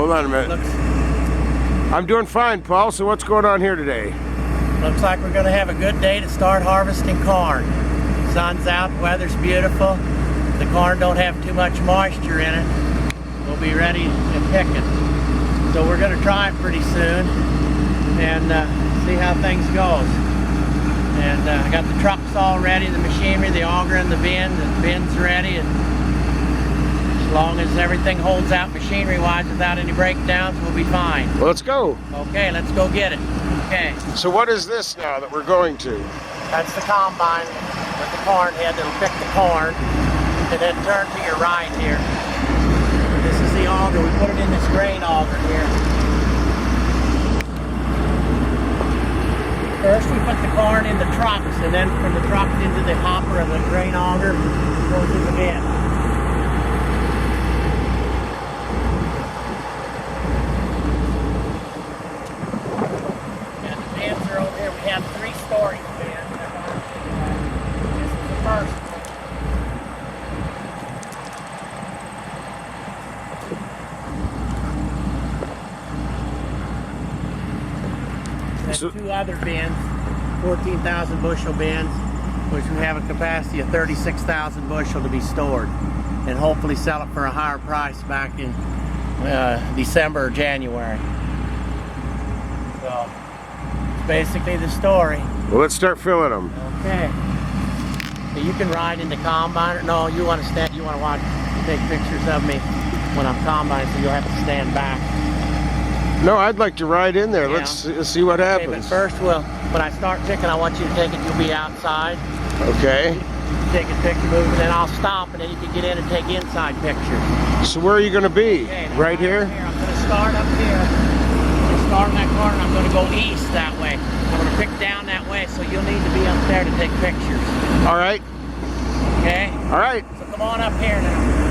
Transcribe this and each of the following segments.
Hold on a minute. I'm doing fine, Paul. So what's going on here today? Looks like we're going to have a good day to start harvesting corn. Sun's out, weather's beautiful. The corn don't have too much moisture in it. We'll be ready to pick it. So we're going to try it pretty soon and see how things goes. And I got the trucks all ready, the machinery, the auger and the bin's ready. And as long as everything holds out machinery-wise without any breakdowns, we'll be fine. Well, let's go. Okay, let's go get it. Okay. So what is this now that we're going to? That's the combine with the corn head that'll pick the corn. And then turn to your right here. This is the auger. We put it in this grain auger here. First we put the corn in the trucks, and then from the trucks into the hopper of the grain auger, it goes in the bin. And the bins are over here. We have 3 storage bins. This is the first one. So, 2 other bins, 14,000 bushel bins, which we have a capacity of 36,000 bushel to be stored, and hopefully sell it for a higher price back in December or January. So, it's basically the story. well, let's start filling them. Okay. So you can ride in the combine, or no, you want to stand, you want to watch, take pictures of me when I'm combining, so you'll have to stand back. No, I'd like to ride in there. Yeah. Let's see what happens. Okay, but first, when I start picking, I want you to take it. You'll be outside. Okay. Take a picture, move, and then I'll stop, and then you can get in and take inside pictures. So where are you going to be? Okay, right here? I'm going to start up here. I'm going to start in that corner, and I'm going to go east that way. I'm going to pick down that way, so you'll need to be up there to take pictures. All right. Okay? All right. So come on up here now.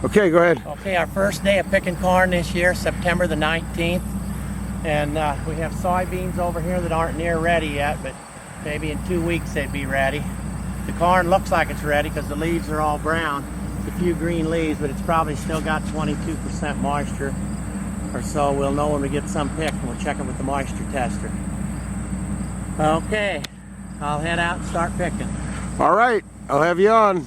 Okay, go ahead. Okay, our first day of picking corn this year, September the 19th. And we have soybeans over here that aren't near ready yet, but maybe in 2 weeks they'd be ready. The corn looks like it's ready because the leaves are all brown. A few green leaves, but it's probably still got 22% moisture or so. We'll know when we get some picked, and we'll check it with the moisture tester. Okay, I'll head out and start picking. All right, I'll have you on.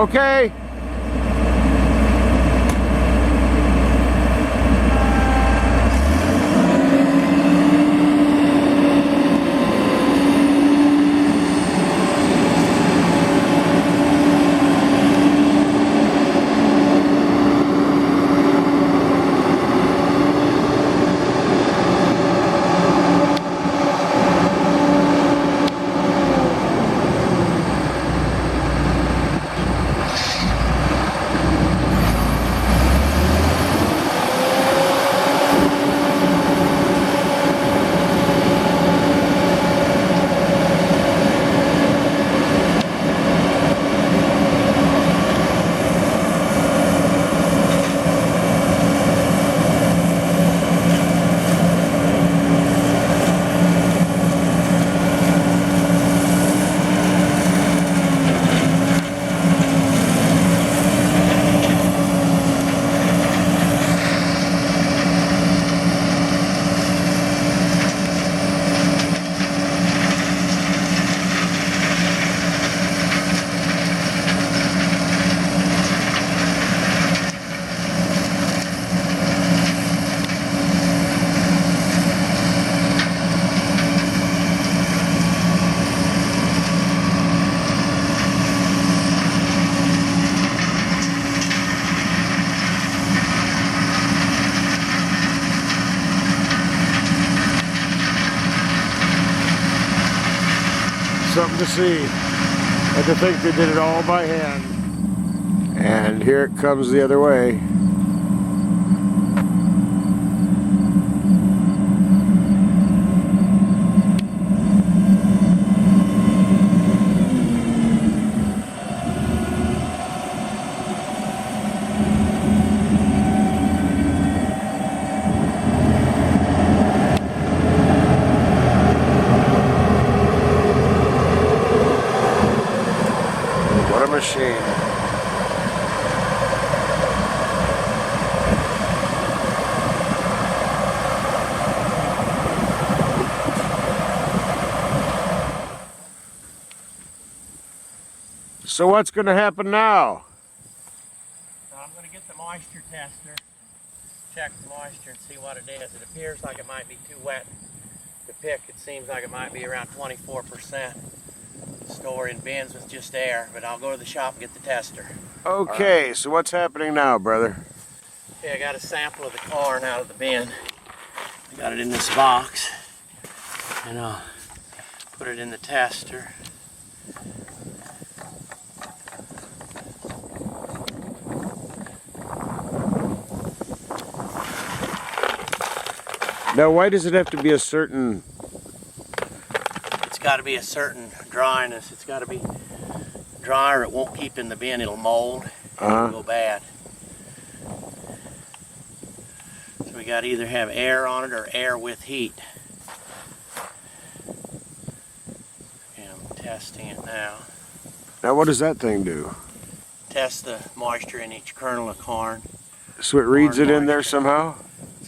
Okay. Okay. to see. And to think they did it all by hand. And here it comes the other way. What a machine. So what's going to happen now? So I'm going to get the moisture tester, check the moisture and see what it is. It appears like it might be too wet to pick. It seems like it might be around 24%. Store in bins with just air, but I'll go to the shop and get the tester. Okay, so what's happening now, brother? Okay, I got a sample of the corn out of the bin. I got it in this box, and I'll put it in the tester. Now, why does it have to be a certain... It's got to be a certain dryness. It's got to be dry or it won't keep in the bin. It'll mold and it'll go bad. So we got to either have air on it or air with heat. And I'm testing it now. Now, what does that thing do? Test the moisture in each kernel of corn. So it reads Corn it in there moisture. somehow?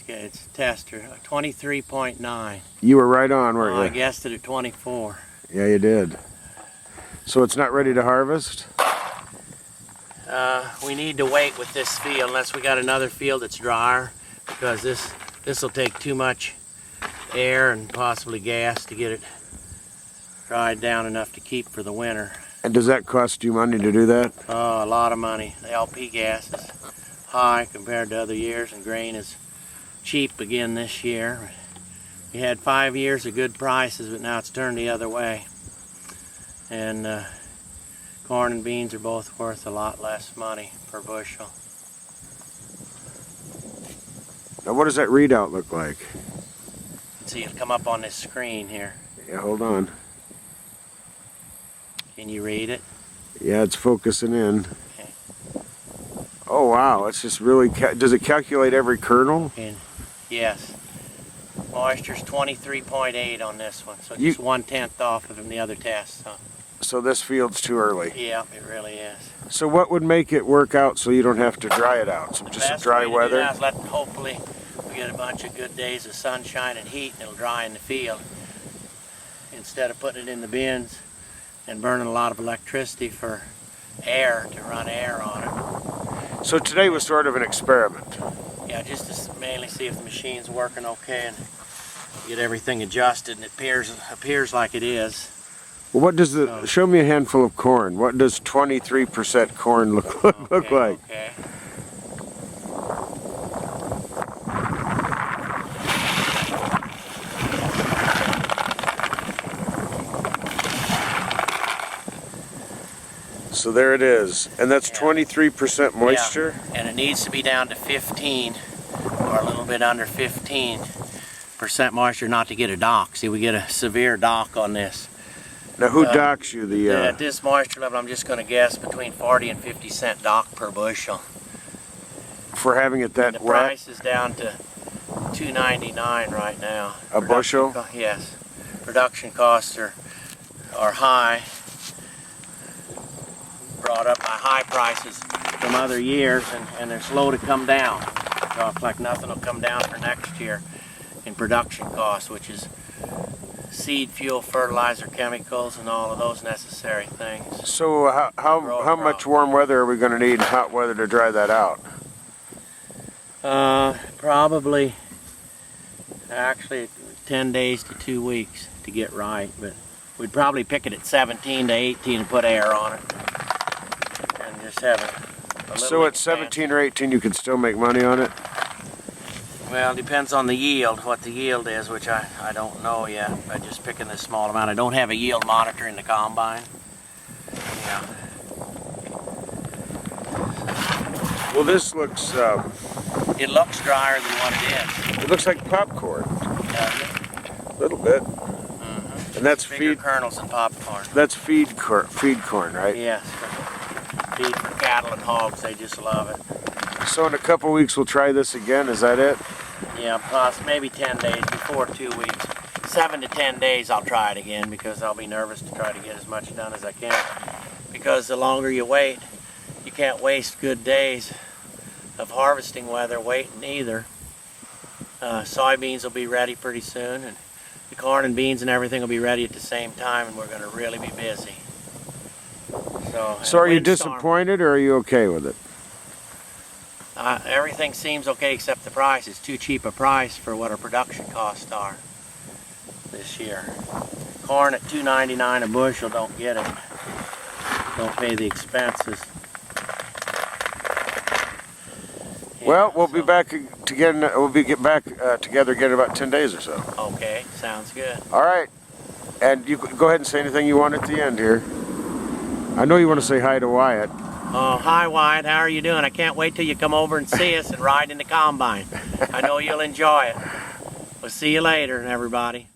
It's a tester, 23.9. You were right on, weren't Oh, I you? guessed it at 24. Yeah, you did. So it's not ready to harvest? We need to wait with this field unless we got another field that's drier, because this will take too much air and possibly gas to get it dried down enough to keep for the winter. And does that cost you money to do that? Oh, a lot of money. The LP gas is high compared to other years, and grain is cheap again this year. We had 5 years of good prices, but now it's turned the other way. And corn and beans are both worth a lot less money per bushel. Now, what does that readout look like? Let's see, it'll come up on this screen here. Yeah, hold on. Can you read it? Yeah, it's focusing in. Okay. Oh, wow. It's just really... Does it calculate every kernel? And yes. Moisture's 23.8 on this one, so just 1/10 off of the other test. So this field's too early. Yeah, it really is. So what would make it work out so you don't have to dry it out? So just a dry weather? Hopefully we get a bunch of good days of sunshine and heat, and it'll dry in the field. Instead of putting it in the bins and burning a lot of electricity for air, to run air on it. So today was sort of an experiment. Yeah, just to mainly see if the machine's working okay and get everything adjusted, and it appears like it is. Well, what does the... Show me a handful of corn. What does 23% corn look like? Okay. So there it is. And that's 23% moisture? Yeah. And it needs to be down to 15 or a little bit under 15% moisture not to get a dock. See, we get a severe dock on this. Now, who docks you? At this moisture level, I'm just going to guess between 40 and 50 cent dock per bushel. For having it that and the wet? price is down to $2.99 right now. A bushel? Yes. Production costs are high, brought up by high prices from other years, and they're slow to come down. So it's like nothing will come down for next year in production costs, which is seed, fuel, fertilizer, chemicals, and all of those necessary things. So how much warm weather are we going to need and hot weather to dry that out? Probably, actually, 10 days to 2 weeks to get right, but we'd probably pick it at 17 to 18 and put air on it, and just have it. So at 17 or 18 you can still make money on it? Well, it depends on the yield, what the yield is, which I don't know yet. I'm just picking this small amount. I don't have a yield monitor in the combine. Yeah. Well, this looks, It looks drier than what it is. it looks like popcorn. Doesn't it? A little bit. Mm-hmm. And that's Bigger feed, kernels than popcorn. that's feed corn, right? Yes. Feed for cattle and hogs. They just love it. So in a couple weeks we'll try this again, is that it? Yeah, plus maybe 10 days before 2 weeks. 7 to 10 days I'll try it again because I'll be nervous to try to get as much done as I can. Because the longer you wait, you can't waste good days of harvesting weather waiting either. Soybeans will be ready pretty soon, and the corn and beans and everything will be ready at the same time, and we're going to really be busy. So are you windstorm. disappointed or are you okay with it? Everything seems okay except the price. It's too cheap a price for what our production costs are this year. Corn at $2.99 a bushel, don't get it. Don't pay the expenses. Yeah, Well, we'll be back together. We'll get back together again in about 10 days or so. Okay, sounds good. All right. And you go ahead and say anything you want at the end here. I know you want to say hi to Wyatt. Oh, hi Wyatt, how are you doing? I can't wait till you come over and see us and ride in the combine. I know you'll enjoy it. We'll see you later, everybody.